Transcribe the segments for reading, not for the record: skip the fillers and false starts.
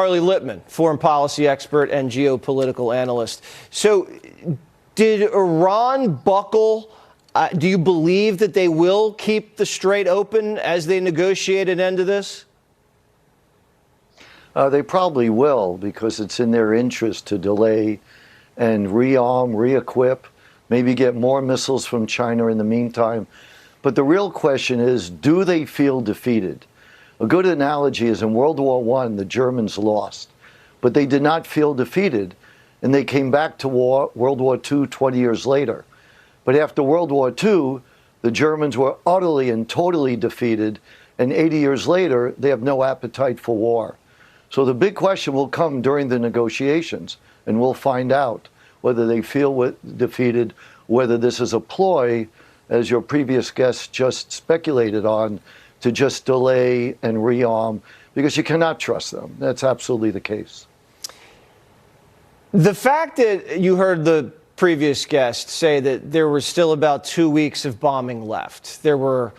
Harley Lippman, foreign policy expert and geopolitical analyst. So, did Iran buckle? Do you believe that they will keep the Strait open as they negotiate an end to this? They probably will, because it's in their interest to delay and rearm, re-equip, maybe get more missiles from China in the meantime. But the real question is, do they feel defeated? A good analogy is in World War I, the Germans lost, but they did not feel defeated, and they came back to World War II 20 years later. But after World War II, the Germans were utterly and totally defeated, and 80 years later, they have no appetite for war. So the big question will come during the negotiations, and we'll find out whether they feel defeated, whether this is a ploy, as your previous guest just speculated on, to just delay and rearm, because you cannot trust them. That's absolutely the case. The fact that you heard the previous guest say that there was still about 2 weeks of bombing left, there were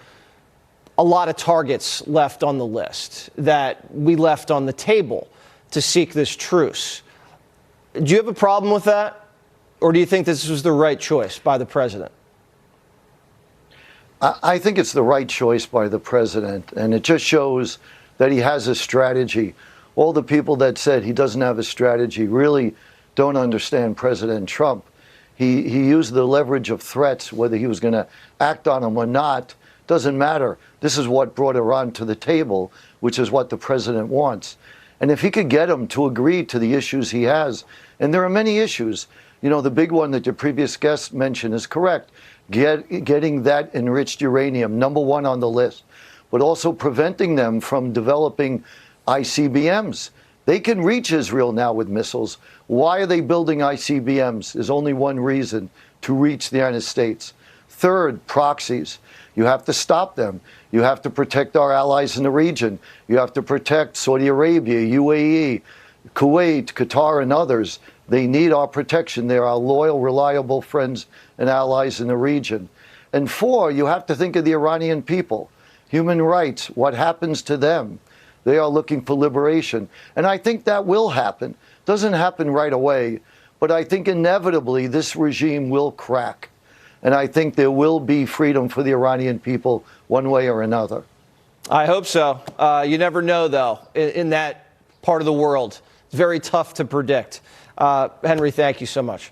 a lot of targets left on the list that we left on the table to seek this truce. Do you have a problem with that? Or do you think this was the right choice by the president? I think it's the right choice by the president, and it just shows that he has a strategy. All the people that said he doesn't have a strategy really don't understand President Trump. He used the leverage of threats, whether he was going to act on them or not, doesn't matter. This is what brought Iran to the table, which is what the president wants. And if he could get them to agree to the issues he has, and there are many issues, you know, the big one that your previous guest mentioned is correct. Getting that enriched uranium, number one on the list, but also preventing them from developing ICBMs. They can reach Israel now with missiles. Why are they building ICBMs? There's only one reason: to reach the United States. Third, proxies. You have to stop them. You have to protect our allies in the region. You have to protect Saudi Arabia, UAE, Kuwait, Qatar, and others. They need our protection. They're our loyal, reliable friends and allies in the region. And four, you have to think of the Iranian people. Human rights, what happens to them? They are looking for liberation. And I think that will happen. Doesn't happen right away, but I think inevitably this regime will crack. And I think there will be freedom for the Iranian people one way or another. I hope so. You never know, though, in that part of the world. It's very tough to predict. Henry, thank you so much.